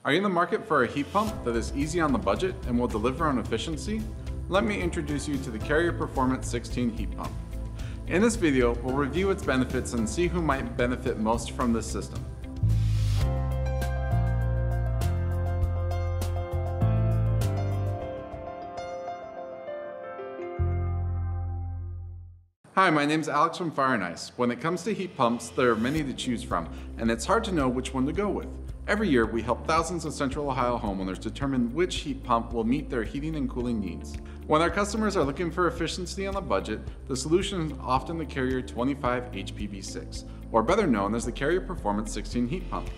Are you in the market for a heat pump that is easy on the budget and will deliver on efficiency? Let me introduce you to the Carrier Performance 16 heat pump. In this video, we'll review its benefits and see who might benefit most from this system. Hi, my name's Alex from Fire and Ice. When it comes to heat pumps, there are many to choose from, and it's hard to know which one to go with. Every year, we help thousands of Central Ohio homeowners determine which heat pump will meet their heating and cooling needs. When our customers are looking for efficiency on a budget, the solution is often the Carrier 25 HPV6, or better known as the Carrier Performance 16 heat pump.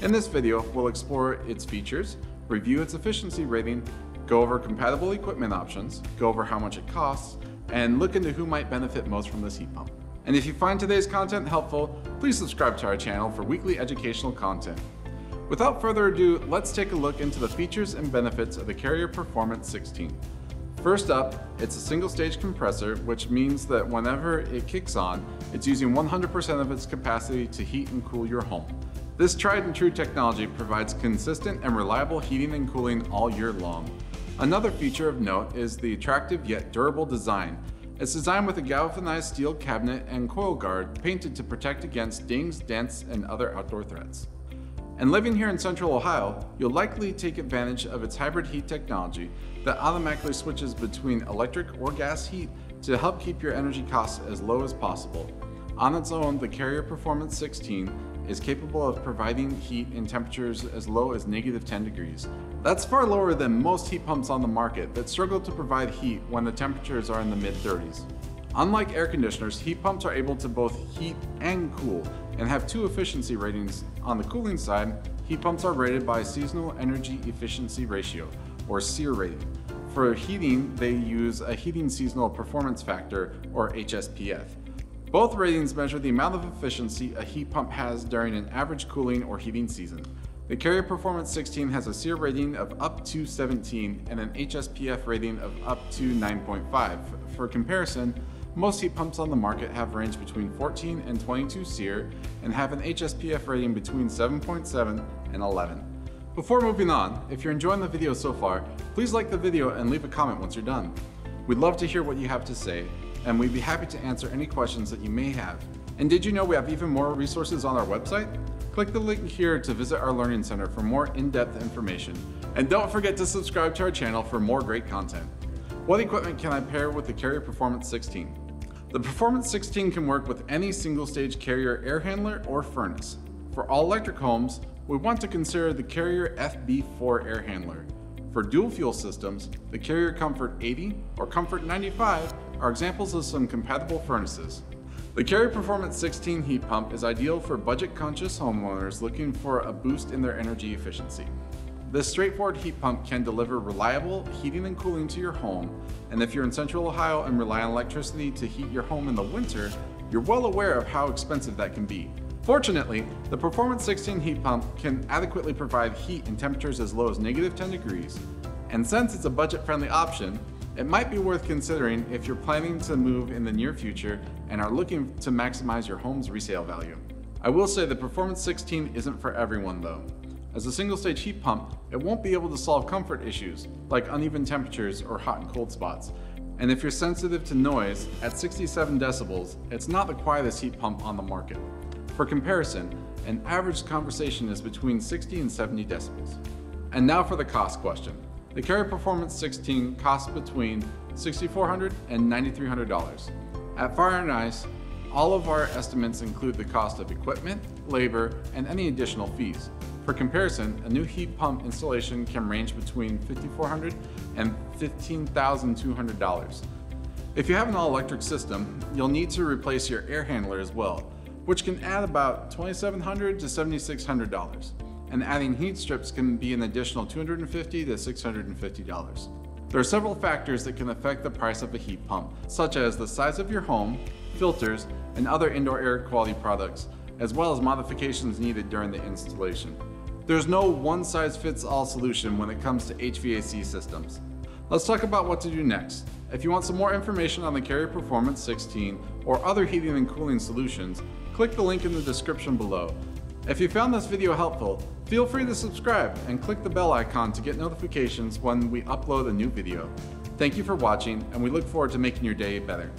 In this video, we'll explore its features, review its efficiency rating, go over compatible equipment options, go over how much it costs, and look into who might benefit most from this heat pump. And if you find today's content helpful, please subscribe to our channel for weekly educational content. Without further ado, let's take a look into the features and benefits of the Carrier Performance 16. First up, it's a single-stage compressor, which means that whenever it kicks on, it's using 100% of its capacity to heat and cool your home. This tried and true technology provides consistent and reliable heating and cooling all year long. Another feature of note is the attractive yet durable design. It's designed with a galvanized steel cabinet and coil guard painted to protect against dings, dents, and other outdoor threats. And living here in Central Ohio, you'll likely take advantage of its hybrid heat technology that automatically switches between electric or gas heat to help keep your energy costs as low as possible. On its own, the Carrier Performance 16 is capable of providing heat in temperatures as low as -10 degrees. That's far lower than most heat pumps on the market that struggle to provide heat when the temperatures are in the mid-30s. Unlike air conditioners, heat pumps are able to both heat and cool and have two efficiency ratings. On the cooling side, heat pumps are rated by Seasonal Energy Efficiency Ratio, or SEER rating. For heating, they use a Heating Seasonal Performance Factor, or HSPF. Both ratings measure the amount of efficiency a heat pump has during an average cooling or heating season. The Carrier Performance 16 has a SEER rating of up to 17 and an HSPF rating of up to 9.5. For comparison, most heat pumps on the market have ranged between 14 and 22 SEER and have an HSPF rating between 7.7 and 11. Before moving on, if you're enjoying the video so far, please like the video and leave a comment once you're done. We'd love to hear what you have to say, and we'd be happy to answer any questions that you may have. And did you know we have even more resources on our website? Click the link here to visit our Learning Center for more in-depth information. And don't forget to subscribe to our channel for more great content. What equipment can I pair with the Carrier Performance 16? The Performance 16 can work with any single-stage Carrier air handler or furnace. For all electric homes, we want to consider the Carrier FB4 air handler. For dual fuel systems, the Carrier Comfort 80 or Comfort 95 are examples of some compatible furnaces. The Carrier Performance 16 heat pump is ideal for budget-conscious homeowners looking for a boost in their energy efficiency. This straightforward heat pump can deliver reliable heating and cooling to your home, and if you're in Central Ohio and rely on electricity to heat your home in the winter, you're well aware of how expensive that can be. Fortunately, the Performance 16 heat pump can adequately provide heat in temperatures as low as -10 degrees, and since it's a budget-friendly option, it might be worth considering if you're planning to move in the near future and are looking to maximize your home's resale value. I will say the Performance 16 isn't for everyone though. As a single-stage heat pump, it won't be able to solve comfort issues like uneven temperatures or hot and cold spots. And if you're sensitive to noise, at 67 decibels, it's not the quietest heat pump on the market. For comparison, an average conversation is between 60 and 70 decibels. And now for the cost question. The Carrier Performance 16 costs between $6,400 and $9,300. At Fire and Ice, all of our estimates include the cost of equipment, labor, and any additional fees. For comparison, a new heat pump installation can range between $5,400 and $15,200. If you have an all-electric system, you'll need to replace your air handler as well, which can add about $2,700 to $7,600. And adding heat strips can be an additional $250 to $650. There are several factors that can affect the price of a heat pump, such as the size of your home, filters, and other indoor air quality products, as well as modifications needed during the installation. There's no one-size-fits-all solution when it comes to HVAC systems. Let's talk about what to do next. If you want some more information on the Carrier Performance 16 or other heating and cooling solutions, click the link in the description below. If you found this video helpful, Feel free to subscribe and click the bell icon to get notifications when we upload a new video. Thank you for watching, and we look forward to making your day better.